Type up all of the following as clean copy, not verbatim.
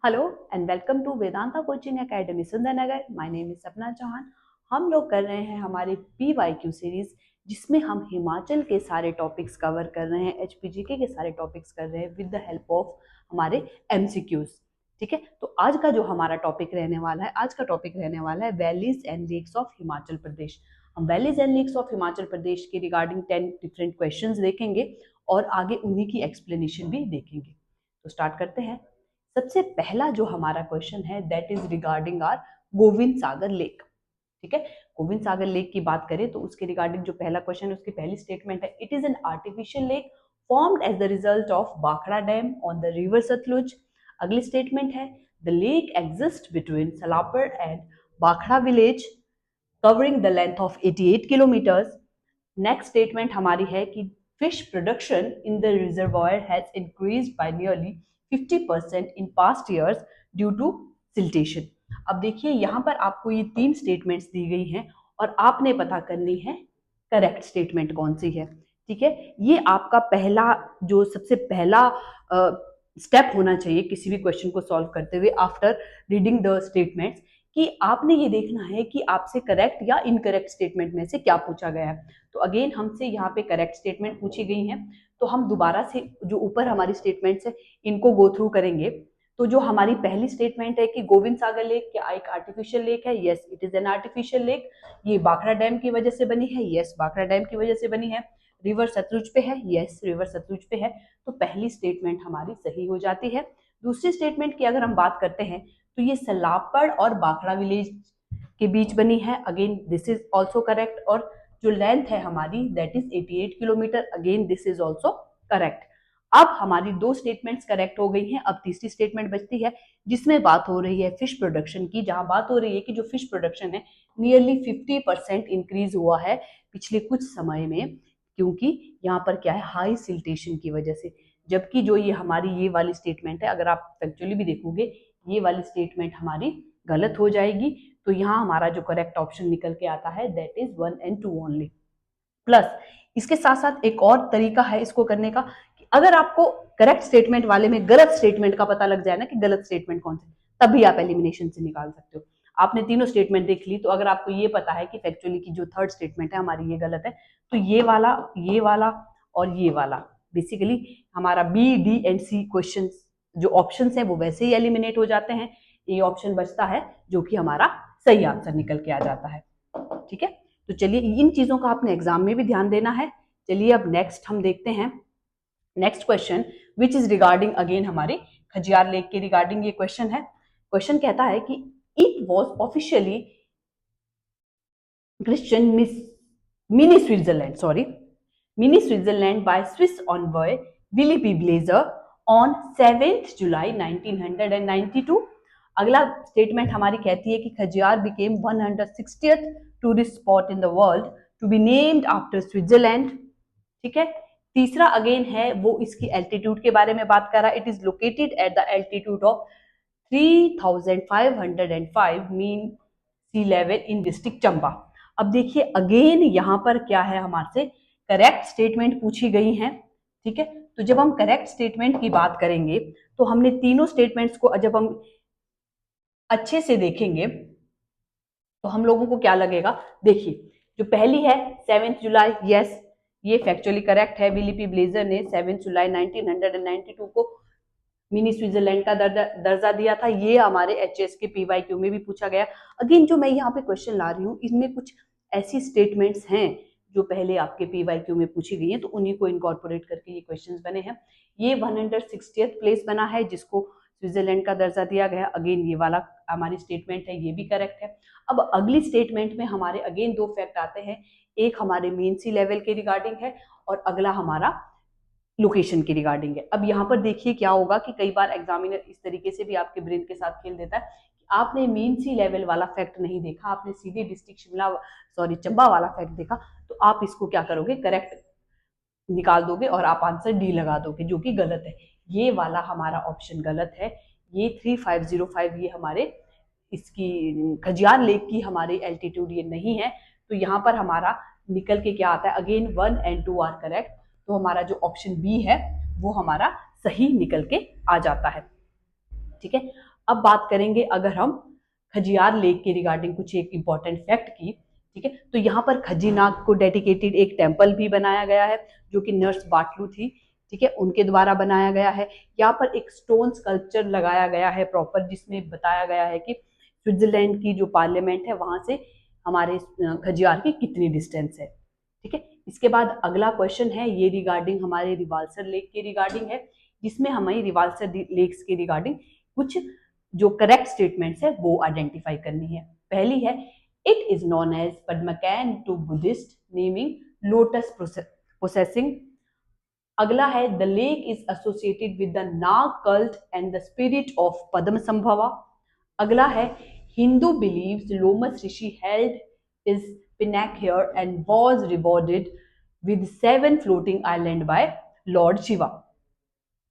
Hello and welcome to Vedanta coaching academy Sundernagar. My name is Sapna Chauhan. हम लोग कर रहे हैं हमारी PYQ सीरीज, जिसमें हम हिमाचल के सारे टॉपिक्स कवर कर रहे हैं, HPGK के सारे टॉपिक्स कर रहे हैं विद द हेल्प ऑफ हमारे MCQs। ठीक है, तो आज का जो हमारा टॉपिक रहने वाला है, आज का टॉपिक रहने वाला है valleys and lakes of Himachal Pradesh. हम valleys and lakes of Himachal Pradesh के रिगार्डिंग 10 डिफरेंट क्वेश्चंस देखेंगे और आगे उन्हीं की एक्सप्लेनेशन भी देखेंगे। तो स्टार्ट करते हैं। सबसे पहला जो हमारा क्वेश्चन है that is regarding our Govind Sagar lake. ठीक है, गोविंद सागर लेक की बात करें तो उसके रिगार्डिंग जो पहला क्वेश्चन है उसकी पहली स्टेटमेंट है, it is an artificial lake formed as the result of बाखड़ा dam on the river Sutlej. अगली स्टेटमेंट है, the lake exist between Salapper and बाखड़ा village covering the length of 88 kilometres. Next statement हमारी है कि fish production in the reservoir has increased by nearly 50% in past years due to siltation। अब देखिए यहाँ पर आपको ये 3 स्टेटमेंट्स दी गई हैं और आपने पता करनी है करेक्ट स्टेटमेंट कौन सी है। ठीक है, ये आपका पहला जो सबसे पहला स्टेप होना चाहिए किसी भी क्वेश्चन को सॉल्व करते हुए आफ्टर रीडिंग द स्टेटमेंट्स, कि आपने ये देखना है कि आपसे करेक्ट या इनकरेक्ट स्टेटमेंट में से क्या पूछा गया है। तो अगेन हमसे यहाँ पे करेक्ट स्टेटमेंट पूछी गई है, तो हम दोबारा से जो ऊपर हमारी स्टेटमेंट्स है इनको गो थ्रू करेंगे। तो जो हमारी पहली स्टेटमेंट है कि गोविंद सागर लेक क्या एक आर्टिफिशियल लेक है, yes it is an artificial lake. ये बाखड़ा डैम की वजह से बनी है, यस बाखड़ा डैम की वजह से बनी है। रिवर सतलुज पे है, यस रिवर सतलुज पे है। तो पहली स्टेटमेंट हमारी सही हो जाती है। दूसरी स्टेटमेंट की अगर हम बात करते हैं तो ये सलापड़ और बाखड़ा विलेज के बीच बनी है, again this is also correct. और जो लेंथ है हमारी that is 88 kilometre, again this is also correct. अब हमारी 2 स्टेटमेंट्स करेक्ट हो गई हैं। अब तीसरी स्टेटमेंट बचती है जिसमें बात हो रही है फिश प्रोडक्शन की, जहां बात हो रही है कि जो फिश प्रोडक्शन है नियरली 50% इंक्रीज हुआ है पिछले कुछ समय में, क्योंकि यहाँ पर क्या है हाई सिल्टेशन की वजह से। जबकि जो ये हमारी ये वाली स्टेटमेंट है, अगर आप फैक्चुअली भी देखोगे ये वाली स्टेटमेंट हमारी गलत हो जाएगी। तो यहाँ हमारा जो करेक्ट ऑप्शन निकल के आता है that is 1 and 2 only. Plus इसके साथ साथ एक और तरीका है इसको करने का, कि अगर आपको करेक्ट स्टेटमेंट वाले में गलत स्टेटमेंट का पता लग जाए ना कि गलत स्टेटमेंट कौन से, तब भी आप एलिमिनेशन से निकाल सकते हो। आपने तीनों स्टेटमेंट देख ली, तो अगर आपको ये पता है कि फैक्चुअली की जो थर्ड स्टेटमेंट है हमारी ये गलत है, तो ये वाला और ये वाला बेसिकली हमारा B, D and C question जो ऑप्शन है वो वैसे ही एलिमिनेट हो जाते हैं। ये ऑप्शन बचता है जो कि हमारा सही आंसर निकल के आ जाता है। ठीक है, तो चलिए इन चीजों का आपने एग्जाम में भी ध्यान देना है। चलिए अब नेक्स्ट हम देखते हैं next question which is regarding again हमारे खजियार लेक के रिगार्डिंग ये क्वेश्चन है। क्वेश्चन कहता है कि it was officially christened mini Switzerland by Swiss envoy Willy P Blazer on 7 July 1992। अगला स्टेटमेंट हमारी कहती है कि Khajjiar became 160th tourist spot in the world to be named after Switzerland. ठीक है, तीसरा अगेन है वो इसकी एल्टीट्यूड के बारे में बात कर रहा है, it is located at the altitude of 3505 mean sea level in district Chamba. अब देखिए अगेन यहाँ पर क्या है, हमारे से करेक्ट स्टेटमेंट पूछी गई हैं। ठीक है, तो जब हम करेक्ट स्टेटमेंट की बात करेंगे तो हमने तीनों स्टेटमेंट्स को जब हम अच्छे से देखेंगे तो हम लोगों को क्या लगेगा, देखिए जो पहली है 7 जुलाई, यस ये फैक्चुअली करेक्ट है। विली पी ब्लेजर ने 7 जुलाई 1992 को मिनी स्विट्जरलैंड का दर्जा दिया था। ये हमारे एचएस के PYQ में भी पूछा गया। अगेन जो मैं यहाँ पे क्वेश्चन ला रही हूँ इनमें कुछ ऐसी स्टेटमेंट्स हैं जो पहले आपके PYQ में पूछी गई हैं, तो उन्हीं को इनकॉर्पोरेट करके ये क्वेश्चंस बने हैं। ये 160th प्लेस बना है जिसको स्विट्जरलैंड का दर्जा दिया गया। अगेन ये वाला हमारी स्टेटमेंट है, ये भी करेक्ट है। अब अगली स्टेटमेंट में हमारे अगेन 2 फैक्ट आते हैं, एक हमारे मीन सी लेवल के रिगार्डिंग है और अगला हमारा लोकेशन की रिगार्डिंग है। अब यहाँ पर देखिए क्या होगा कि कई बार एग्जामिनर इस तरीके से भी आपके ब्रेन के साथ खेल देता है कि आपने मीन सी लेवल वाला फैक्ट नहीं देखा, आपने सीधे डिस्ट्रिक्ट चंबा वाला फैक्ट देखा, तो आप इसको क्या करोगे, करेक्ट निकाल दोगे और आप आंसर डी लगा दोगे, जो कि गलत है। ये वाला हमारा ऑप्शन गलत है। ये 3505 ये हमारे इसकी खजियार लेक की हमारी एल्टीट्यूड ये नहीं है। तो यहाँ पर हमारा निकल के क्या आता है, अगेन 1 and 2 आर करेक्ट। तो हमारा जो ऑप्शन बी है वो हमारा सही निकल के आ जाता है। ठीक है, अब बात करेंगे अगर हम खजियार लेक के रिगार्डिंग कुछ एक इंपॉर्टेंट फैक्ट की, ठीक है। तो यहाँ पर खजीनाग को डेडिकेटेड एक टेम्पल भी बनाया गया है जो कि नर्स बाटलू थी, ठीक है, उनके द्वारा बनाया गया है। यहाँ पर एक स्टोन स्कल्पचर लगाया गया है प्रॉपर, जिसमें बताया गया है कि स्विट्जरलैंड की जो पार्लियामेंट है वहां से हमारे खजियार की कितनी डिस्टेंस है, ठीक है। इसके बाद अगला क्वेश्चन है ये रिगार्डिंग हमारे रिवाल्सर लेक के रिगार्डिंग है, जिसमें हमें रिवाल्सर लेक्स के रिगार्डिंग कुछ जो करेक्ट स्टेटमेंट्स है वो आइडेंटिफाई करनी है। पहली है it is known as Padmachan to Buddhist naming lotus processing. अगला है the lake is associated with the Naga cult and the spirit of Padma Sambhava. अगला है Hindu believes Lomas Rishi held his penance here and was rewarded with 7 floating island by lord Shiva,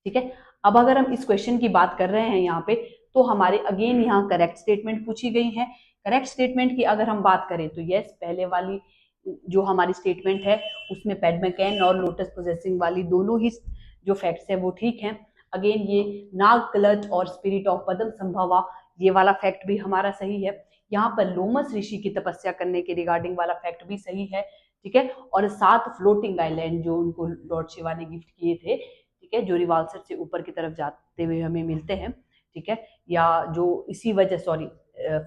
ठीक है। अब अगर हम इस क्वेश्चन की बात कर रहे हैं यहाँ पे, तो हमारे अगेन यहाँ करेक्ट स्टेटमेंट पूछी गई है। करेक्ट स्टेटमेंट की अगर हम बात करें तो यस, पहले वाली जो हमारी स्टेटमेंट है उसमें पैडमैकैन और लोटस पोजेसिंग वाली दोनों ही जो फैक्ट्स है वो ठीक हैं। अगेन ये नाग कलट और स्पिरिट ऑफ पद्म संभवा ये वाला फैक्ट भी हमारा सही है। यहाँ पर लोमस ऋषि की तपस्या करने के रिगार्डिंग वाला फैक्ट भी सही है, ठीक है। और 7 फ्लोटिंग आइलैंड जो उनको लॉर्ड शिवा ने गिफ्ट किए थे, ठीक है, जो रिवाल्सर से ऊपर की तरफ जाते हुए हमें मिलते हैं, ठीक है, या जो इसी वजह सॉरी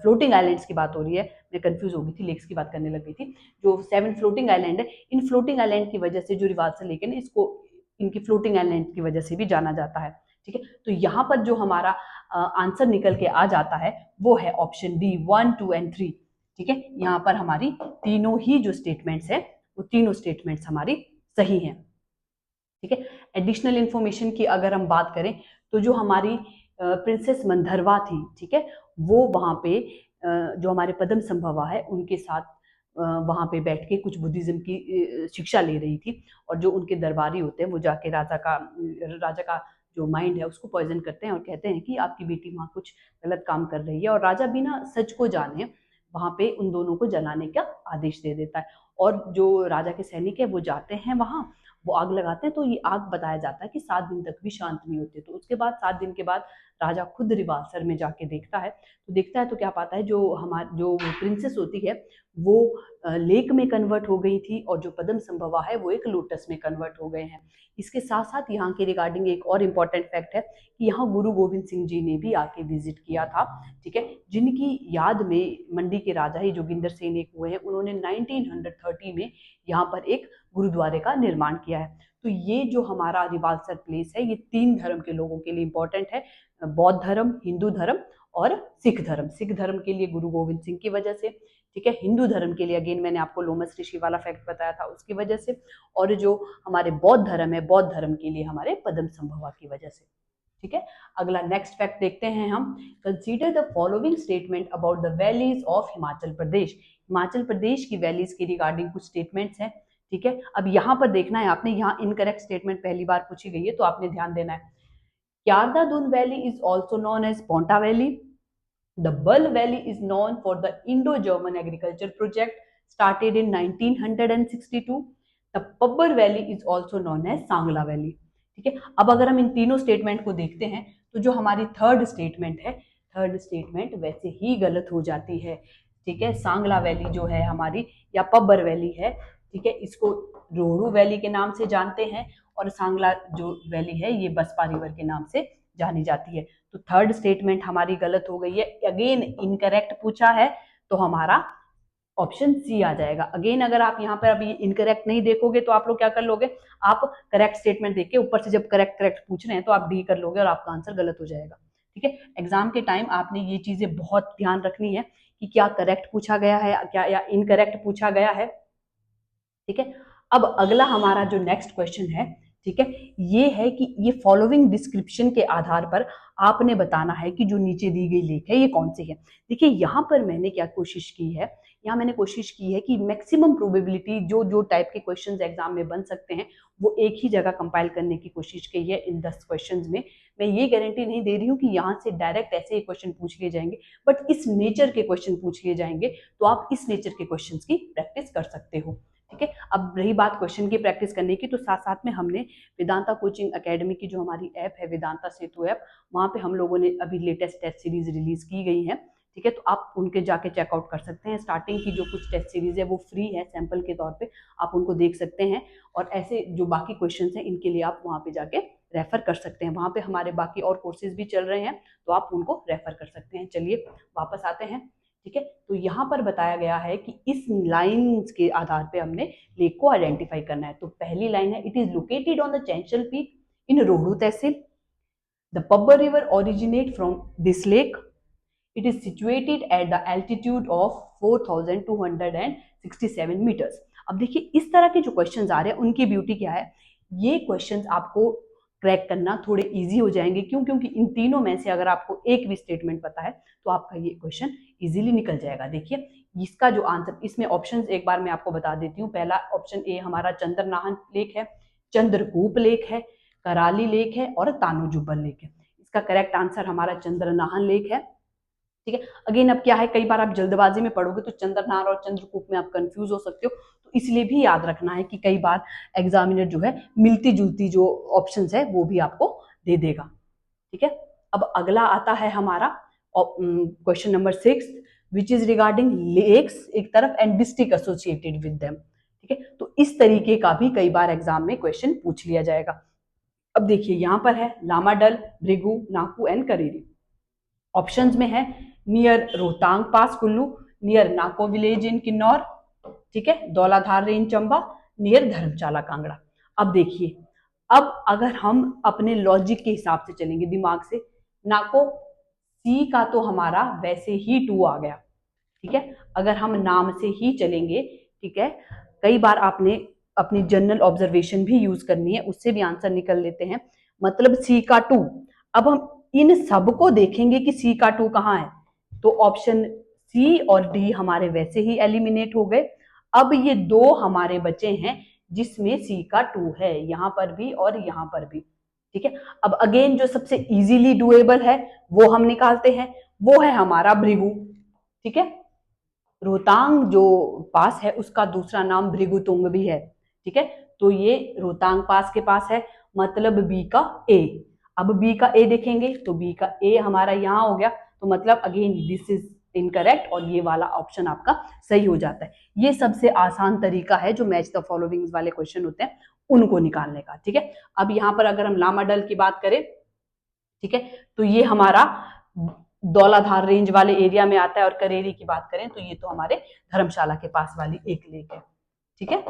फ्लोटिंग आइलैंड्स की बात हो रही है, मैं कंफ्यूज हो गई थी, लेक्स की बात करने लग गई थी। जो 7 फ्लोटिंग आइलैंड है, इन फ्लोटिंग आइलैंड की वजह से जो रिवाल्सर लेक है इसको इनकी फ्लोटिंग आइलैंड की वजह से भी जाना जाता है, ठीक है। तो यहाँ पर जो हमारा आंसर निकल के आ जाता है वो है ऑप्शन डी 1, 2 एंड 3, ठीक है। यहाँ पर हमारी तीनों ही जो स्टेटमेंट्स है वो तीनों स्टेटमेंट्स हमारी सही हैं, ठीक है। एडिशनल इंफॉर्मेशन की अगर हम बात करें तो जो हमारी प्रिंसेस मंधरवा थी, ठीक है, वो वहां पे जो हमारे पद्म संभवा है उनके साथ वहां पे बैठ के कुछ बुद्धिज्म की शिक्षा ले रही थी, और जो उनके दरबारी होते हैं वो जाके राजा का जो माइंड है उसको पॉइजन करते हैं और कहते हैं कि आपकी बेटी वहां कुछ गलत काम कर रही है, और राजा बिना सच को जाने वहां पे उन दोनों को जलाने का आदेश दे देता है। और जो राजा के सैनिक है वो जाते हैं वहां, वो आग लगाते हैं, तो ये आग बताया जाता है कि 7 दिन तक भी शांत नहीं होती। तो उसके बाद 7 दिन के बाद राजा खुद रिवाल्सर में जाके देखता है तो क्या पाता है, जो प्रिंसेस होती है वो लेक में कन्वर्ट हो गई थी, और जो पद्म संभवा है वो एक लोटस में कन्वर्ट हो गए हैं। इसके साथ साथ यहाँ के रिगार्डिंग एक और इम्पॉर्टेंट फैक्ट है कि यहाँ गुरु गोविंद सिंह जी ने भी आके विजिट किया था, ठीक है, जिनकी याद में मंडी के राजा ही जोगिंदर सेन एक हुए हैं, उन्होंने 1930 में यहाँ पर एक गुरुद्वारे का निर्माण किया है। तो ये जो हमारा रिवाल्सर प्लेस है ये 3 धर्म के लोगों के लिए इंपॉर्टेंट है, बौद्ध धर्म, हिंदू धर्म और सिख धर्म। सिख धर्म के लिए गुरु गोविंद सिंह की वजह से, ठीक है, हिंदू धर्म के लिए अगेन मैंने आपको लोमस ऋषि वाला फैक्ट बताया था उसकी वजह से, और जो हमारे बौद्ध धर्म है बौद्ध धर्म के लिए हमारे पद्म संभवा की वजह से, ठीक है। अगला नेक्स्ट फैक्ट देखते हैं हम। Consider the following statement about the valleys of Himachal Pradesh. Himachal Pradesh की वैलीज की रिगार्डिंग कुछ स्टेटमेंट्स हैं, ठीक है। अब यहाँ पर देखना है आपने, यहाँ इनकरेक्ट स्टेटमेंट पहली बार पूछी गई है तो आपने ध्यान देना है। Kiarda Dun valley is also known as Paonta valley. The Bull Valley is known for the Indo-German agriculture project started in 1962. The Pabbar Valley is also known as Sangla Valley. ठीक है, अब अगर हम इन तीनों स्टेटमेंट को देखते हैं तो जो हमारी थर्ड स्टेटमेंट है, थर्ड स्टेटमेंट वैसे ही गलत हो जाती है, ठीक है। सांगला वैली जो है हमारी या पब्बर वैली है, ठीक है, इसको रोहड़ू वैली के नाम से जानते हैं, और सांगला जो वैली है ये बसपा रिवर के नाम से जानी जाती है। तो थर्ड स्टेटमेंट हमारी गलत हो गई है, अगेन इनकरेक्ट पूछा है तो हमारा ऑप्शन सी आ जाएगा। अगेन अगर आप यहाँ पर अभी इनकरेक्ट नहीं देखोगे तो आप लोग क्या कर लोगे, आप करेक्ट स्टेटमेंट देख के ऊपर से जब करेक्ट पूछ रहे हैं तो आप डी कर लोगे और आपका आंसर गलत हो जाएगा, ठीक है। एग्जाम के टाइम आपने ये चीजें बहुत ध्यान रखनी है कि क्या करेक्ट पूछा गया है क्या या इनकरेक्ट पूछा गया है, ठीक है। अब अगला हमारा जो नेक्स्ट क्वेश्चन है, ठीक है, ये है कि ये फॉलोइंग डिस्क्रिप्शन के आधार पर आपने बताना है कि जो नीचे दी गई लेख है ये कौन सी है। देखिए यहाँ पर मैंने क्या कोशिश की है, यहाँ मैंने कोशिश की है कि मैक्सिमम प्रोबेबिलिटी जो जो टाइप के क्वेश्चंस एग्जाम में बन सकते हैं वो एक ही जगह कंपाइल करने की कोशिश की है इन 10 क्वेश्चंस में। मैं ये गारंटी नहीं दे रही हूँ कि यहाँ से डायरेक्ट ऐसे ही क्वेश्चन पूछ लिए जाएंगे, बट इस नेचर के क्वेश्चन पूछ लिए जाएंगे तो आप इस नेचर के क्वेश्चन की प्रैक्टिस कर सकते हो, ठीक है। अब रही बात क्वेश्चन की प्रैक्टिस करने की, तो साथ साथ में हमने वेदांता कोचिंग एकेडमी की जो हमारी ऐप है वेदांता सेतु ऐप, वहाँ पे हम लोगों ने अभी लेटेस्ट टेस्ट सीरीज रिलीज की गई है। ठीक है, तो आप उनके जाके चेकआउट कर सकते हैं। स्टार्टिंग की जो कुछ टेस्ट सीरीज है वो फ्री है, सैंपल के तौर पे आप उनको देख सकते हैं, और ऐसे जो बाकी क्वेश्चन हैं इनके लिए आप वहाँ पे जाके रेफर कर सकते हैं। वहाँ पे हमारे बाकी और कोर्सेज भी चल रहे हैं, तो आप उनको रेफर कर सकते हैं। चलिए वापस आते हैं। ठीक है, तो यहाँ पर बताया गया है कि इस लाइन्स के आधार पे हमने लेक को आइडेंटिफाई करना है। तो पहली लाइन है, it is located on the Chanshal peak in Rohru tehsil. The Pabbar river originate from this lake. It is situated at the altitude of 4267 metres. अब देखिए इस तरह के जो क्वेश्चंस आ रहे हैं उनकी ब्यूटी क्या है, ये क्वेश्चंस आपको क्रैक करना थोड़े इजी हो जाएंगे। क्यों? क्योंकि इन तीनों में से अगर आपको एक भी स्टेटमेंट पता है तो आपका ये क्वेश्चन इजीली निकल जाएगा। देखिए इसका जो आंसर, इसमें ऑप्शंस एक बार मैं आपको बता देती हूँ। पहला ऑप्शन ए हमारा चंद्रनाहन लेक है, चंद्रकूप लेक है, कराली लेक है और तानू जुब्बल लेक है। इसका करेक्ट आंसर हमारा चंद्रनाहन लेक है। ठीक है, अगेन अब क्या है, कई बार आप जल्दबाजी में पढ़ोगे तो चंद्रनार और चंद्रकूप में आप कंफ्यूज हो सकते हो, तो इसलिए भी याद रखना है कि कई बार एग्जामिनर जो है मिलती जुलती जो ऑप्शंस है वो भी आपको दे देगा। ठीक है, अब अगला आता है हमारा question number 6, which is regarding lakes एक तरफ and district associated with them. ठीक है, तो इस तरीके का भी कई बार एग्जाम में क्वेश्चन पूछ लिया जाएगा। अब देखिए यहाँ पर है लामाडल, भृगु, नाकू एंड करेरी। ऑप्शंस में है near Rohtang pass Kullu, near Nako village in Kinnaur, ठीक है, धौलाधार रेंज चंबा, नियर धर्मशाला कांगड़ा। अब देखिए, अब अगर हम अपने लॉजिक के हिसाब से चलेंगे दिमाग से, नाको सी का तो हमारा वैसे ही 2 आ गया। ठीक है, अगर हम नाम से ही चलेंगे, ठीक है, कई बार आपने अपनी जनरल ऑब्जर्वेशन भी यूज करनी है, उससे भी आंसर निकल लेते हैं। मतलब सी का 2। अब हम इन सबको देखेंगे कि सी का 2 कहाँ है, तो ऑप्शन सी और डी हमारे वैसे ही एलिमिनेट हो गए। अब ये 2 हमारे बचे हैं जिसमें सी का 2 है, यहां पर भी और यहां पर भी। ठीक है, अब अगेन जो सबसे इजीली डुएबल है वो हम निकालते हैं, वो है हमारा भृगु। ठीक है, रोहतांग जो पास है उसका दूसरा नाम भृगुतुंग भी है। ठीक है, तो ये रोहतांग पास के पास है, मतलब बी का ए। अब बी का ए देखेंगे तो बी का ए हमारा यहां हो गया, तो मतलब अगेन दिस इज इनकरेक्ट और ये वाला ऑप्शन आपका सही हो जाता है। ये सबसे आसान तरीका है जो मैच द फॉलोइंग वाले क्वेश्चन होते हैं उनको निकालने का। ठीक है, अब यहाँ पर अगर हम लामाडल की बात करें, ठीक है, तो ये हमारा धौलाधार रेंज वाले एरिया में आता है, और करेरी की बात करें तो ये तो हमारे धर्मशाला के पास वाली एक लेक है। ठीक है,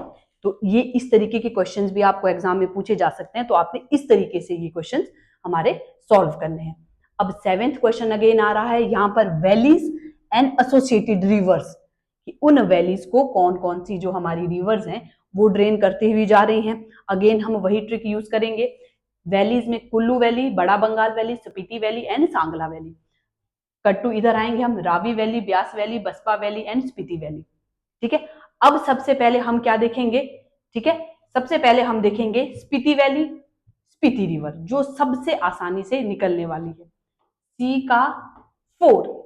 तो ये इस तरीके के क्वेश्चंस भी आपको एग्जाम में पूछे जा सकते हैं, तो आपने इस तरीके से ये क्वेश्चंस हमारे सॉल्व करने हैं। अब 7th क्वेश्चन अगेन आ रहा है यहाँ पर, वैलीज एंड एसोसिएटेड रिवर्स, कि उन वैलीज को कौन कौन सी जो हमारी रिवर्स हैं वो ड्रेन करती हुई जा रही हैं। अगेन हम वही ट्रिक यूज करेंगे। वैलीज में Kullu valley, Bara Bangal valley, Spiti valley and Sangla valley. कट्टू इधर आएंगे हम, Ravi valley, Beas valley, Baspa valley and Spiti valley. ठीक है, अब सबसे पहले हम क्या देखेंगे, ठीक है, सबसे पहले हम देखेंगे स्पीति वैली, स्पीति रिवर जो सबसे आसानी से निकलने वाली है, सी का 4।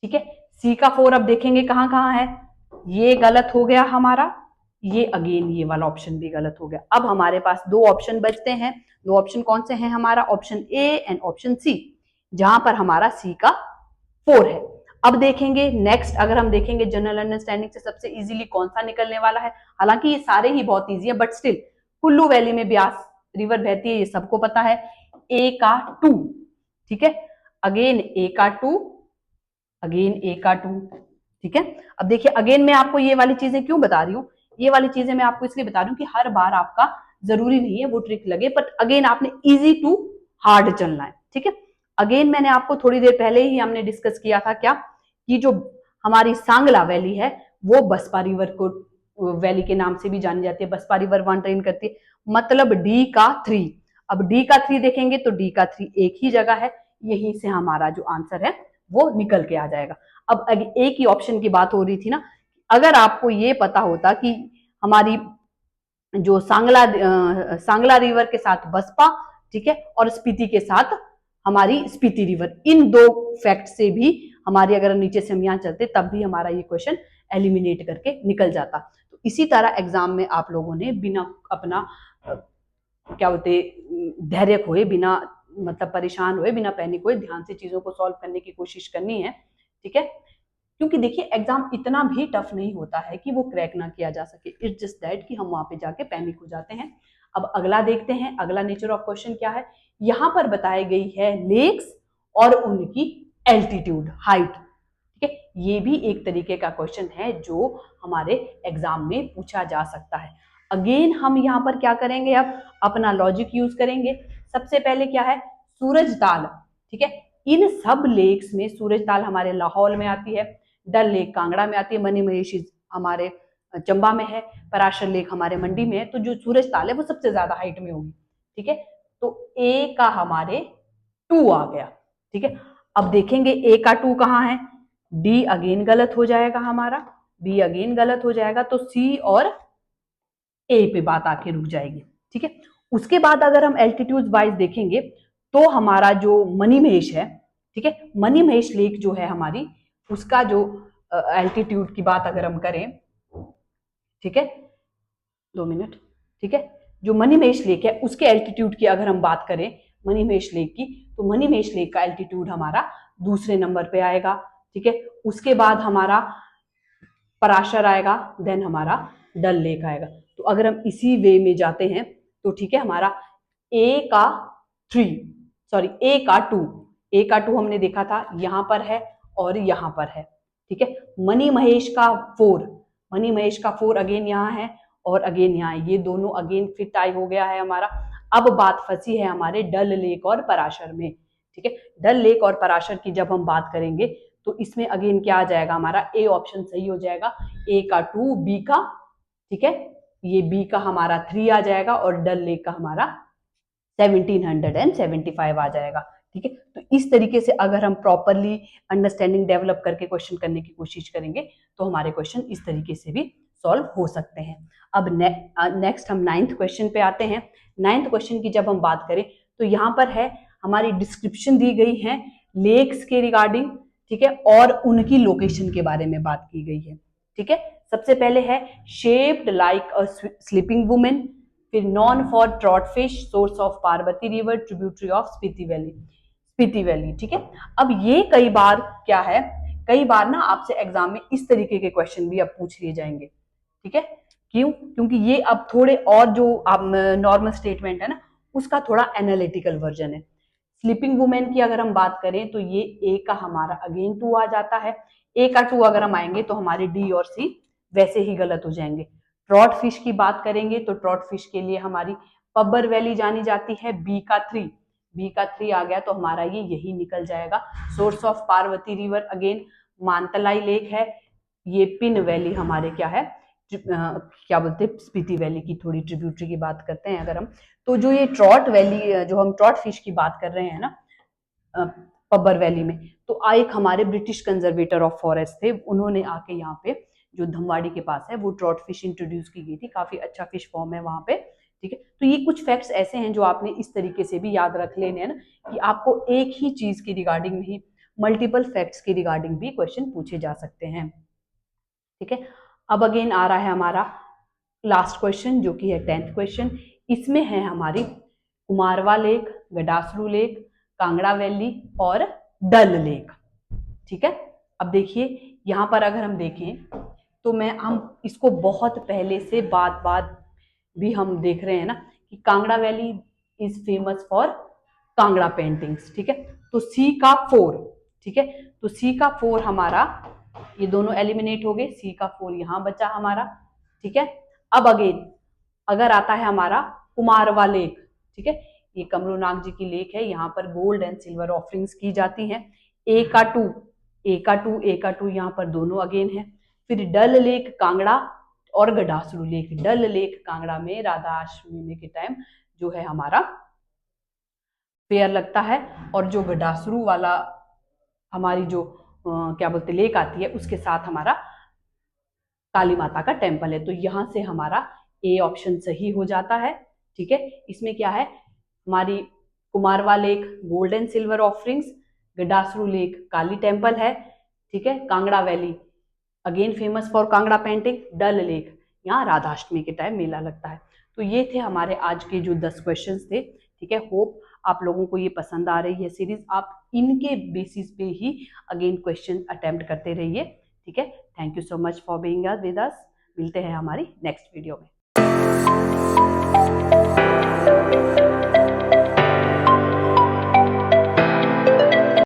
ठीक है, सी का 4 अब देखेंगे कहां कहां है, ये गलत हो गया हमारा, ये अगेन ये वाला ऑप्शन भी गलत हो गया। अब हमारे पास 2 ऑप्शन बचते हैं। 2 ऑप्शन कौन से हैं हमारा, option A and option C, जहां पर हमारा सी का 4 है। अब देखेंगे नेक्स्ट, अगर हम देखेंगे जनरल अंडरस्टैंडिंग से सबसे इजीली कौन सा निकलने वाला है, हालांकि ये सारे ही बहुत इजी है बट स्टिल, कुल्लू वैली में ब्यास रिवर बहती है, ये सबको पता है, ए का 2। ठीक है, अगेन ए का 2, अगेन ए का 2। ठीक है, अब देखिए अगेन मैं आपको ये वाली चीजें क्यों बता रही हूँ, ये वाली चीजें मैं आपको इसलिए बता रही हूँ कि हर बार आपका जरूरी नहीं है वो ट्रिक लगे, बट अगेन आपने इजी टू हार्ड चलना है। ठीक है, अगेन मैंने आपको थोड़ी देर पहले ही हमने डिस्कस किया था क्या, कि जो हमारी सांगला वैली है वो बसपा रिवर को वैली के नाम से भी जानी जाती है, बसपा रिवर वहां ड्रेन करती है, मतलब डी का 3। अब डी का 3 देखेंगे तो डी का 3 एक ही जगह है, यहीं से हमारा जो आंसर है वो निकल के आ जाएगा। अब एक ही ऑप्शन की बात हो रही थी ना, अगर आपको ये पता होता कि हमारी जो सांगला रिवर के साथ बसपा, ठीक है, और स्पीति के साथ हमारी स्पीति रिवर, इन 2 फैक्ट से भी हमारी, अगर नीचे से हम यहाँ चलते तब भी हमारा ये क्वेश्चन एलिमिनेट करके निकल जाता। तो तो इसी तरह एग्जाम में आप लोगों ने बिना अपना क्या बोलते धैर्य खोए, बिना मतलब परेशान हुए, बिना पैनिक हुए ध्यान से चीजों को सॉल्व करने की कोशिश करनी है, ठीक है। क्योंकि देखिए एग्जाम इतना भी टफ नहीं होता है कि वो क्रैक ना किया जा सके, इट्स जस्ट दैट कि हम वहां पे जाके पैनिक हो जाते हैं। अब अगला देखते हैं, अगला नेचर ऑफ क्वेश्चन क्या है। यहाँ पर बताई गई है लेक्स और उनकी एल्टीट्यूड, हाइट, ठीक है। ये भी एक तरीके का क्वेश्चन है जो हमारे एग्जाम में पूछा जा सकता है। अगेन हम यहाँ पर क्या करेंगे, अब अपना लॉजिक यूज करेंगे। सबसे पहले क्या है, सूरज ताल, ठीक है। इन सब लेक्स में सूरज ताल हमारे लाहौल में आती है, डल लेक कांगड़ा में आती है, मनी महेश हमारे चंबा में है, पराशर लेक हमारे मंडी में है। तो जो सूरज ताल है वो सबसे ज्यादा हाइट में होगी, ठीक है। तो ए का हमारे 2 आ गया, ठीक है। अब देखेंगे ए का 2 कहाँ है, डी अगेन गलत हो जाएगा हमारा, बी अगेन गलत हो जाएगा, तो सी और ए पे बात आके रुक जाएगी, ठीक है। उसके बाद अगर हम एल्टीट्यूड वाइज देखेंगे तो हमारा जो मनी महेश है, ठीक है, मनी महेश लेक जो है हमारी, उसका जो एल्टीट्यूड की बात अगर हम करें, ठीक है, 2 मिनट, ठीक है, जो मनी महेश लेक है उसके एल्टीट्यूड की अगर हम बात करें मनी महेश लेक की, तो मनी महेश लेक का एल्टीट्यूड हमारा दूसरे नंबर पे आएगा, ठीक है। उसके बाद हमारा पराशर आएगा, देन हमारा डल लेक आएगा। तो अगर हम इसी वे में जाते हैं तो ठीक है, हमारा ए का 3, सॉरी ए का 2, ए का 2 हमने देखा था यहां पर है और यहां पर है, ठीक है। मनी महेश का 4, मनी महेश का 4 अगेन यहाँ है और अगेन यहाँ, ये दोनों अगेन फिर टाई हो गया है हमारा। अब बात फंसी है हमारे डल लेक और पराशर में, ठीक है। डल लेक और पराशर की जब हम बात करेंगे तो इसमें अगेन क्या आ जाएगा, हमारा ए ऑप्शन सही हो जाएगा, ए का 2, बी का, ठीक है, ये बी का हमारा 3 आ जाएगा और डल लेक का हमारा 1775 आ जाएगा, ठीक है। तो इस तरीके से अगर हम प्रॉपरली अंडरस्टैंडिंग डेवलप करके क्वेश्चन करने की कोशिश करेंगे तो हमारे क्वेश्चन इस तरीके से भी सॉल्व हो सकते हैं। अब नेक्स्ट हम 9th क्वेश्चन पे आते हैं। 9th क्वेश्चन की जब हम बात करें तो यहाँ पर है हमारी डिस्क्रिप्शन दी गई है लेक्स के रिगार्डिंग, ठीक है, और उनकी लोकेशन के बारे में बात की गई है, ठीक है। सबसे पहले है shaped like a sleeping women, फिर known for trout fish, source of Parvati river, tributary of Spiti valley, Spiti valley, ठीक है। अब ये कई बार क्या है, कई बार ना आपसे एग्जाम में इस तरीके के क्वेश्चन भी अब पूछ लिए जाएंगे, ठीक है। क्यों, क्योंकि ये अब थोड़े और जो नॉर्मल स्टेटमेंट है ना उसका थोड़ा एनालिटिकल वर्जन है। स्लीपिंग वुमेन की अगर हम बात करें तो ये ए का हमारा अगेन 2 आ जाता है, ए का 2 अगर हम आएंगे तो हमारे डी और सी वैसे ही गलत हो जाएंगे। ट्रॉट फिश की बात करेंगे तो ट्रॉट फिश के लिए हमारी पब्बर वैली जानी जाती है, बी का 3, बी का 3 आ गया तो हमारा ये यही निकल जाएगा। Source of Parvati river again Mantalai lake है, ये पिन वैली हमारे क्या है, क्या बोलते हैं, स्पीति वैली की थोड़ी ट्रिब्यूटरी की बात करते हैं अगर हम, तो जो ये ट्रॉट वैली, जो हम ट्रॉट फिश की बात कर रहे हैं ना पब्बर वैली में, तो एक हमारे ब्रिटिश कंजर्वेटर ऑफ फॉरेस्ट थे, उन्होंने आके यहाँ पे जो धमवाड़ी के पास है वो ट्रॉट फिश इंट्रोड्यूस की गई थी, काफी अच्छा फिश फॉर्म है वहां पे, ठीक है। तो ये कुछ फैक्ट्स ऐसे हैं जो आपने इस तरीके से भी याद रख लेने हैं ना, कि आपको एक ही चीज की रिगार्डिंग नहीं मल्टीपल फैक्ट्स की रिगार्डिंग भी क्वेश्चन पूछे जा सकते हैं, ठीक है। अब अगेन आ रहा है हमारा लास्ट क्वेश्चन जो कि है 10th क्वेश्चन। इसमें है हमारी Kumarwah lake, गडासरू lake, Kangra valley और डल लेक, ठीक है। अब देखिए यहाँ पर अगर हम देखें तो हम इसको बहुत पहले से बात बात भी हम देख रहे हैं ना कि Kangra valley is famous for Kangra paintings, ठीक है। तो सी का 4, ठीक है, तो सी का 4 हमारा, ये दोनों एलिमिनेट हो गए, सी का 4 यहां बचा हमारा, ठीक है। अब अगेन अगर आता है हमारा कुमारवा लेक, ठीक है, ये कमरूनाग जी की लेक है, यहाँ पर गोल्ड एंड सिल्वर ऑफरिंग्स की जाती हैं। ए का 2, ए का 2, ए का 2 यहाँ पर दोनों अगेन है। फिर डल लेक कांगड़ा और गडासरू लेक, डल लेक कांगड़ा में राधाअष्टमी के टाइम जो है हमारा फेयर लगता है, और जो गडासरू वाला हमारी जो क्या बोलते लेक आती है उसके साथ हमारा काली माता का टेम्पल है। तो यहां से हमारा ए ऑप्शन सही हो जाता है, ठीक है। इसमें क्या है, हमारी Kumarwah lake gold and silver offerings, Gadasaru lake Kali temple है, ठीक है। Kangra valley again famous for Kangra painting, Dal lake यहाँ राधाष्टमी के टाइम मेला लगता है। तो ये थे हमारे आज के जो 10 क्वेश्चंस थे। ठीक है, होप आप लोगों को ये पसंद आ रही है सीरीज। आप इनके बेसिस पे ही अगेन क्वेश्चन अटेम्प्ट करते रहिए। ठीक है, thank you so much for being with us. मिलते हैं हमारी नेक्स्ट वीडियो में।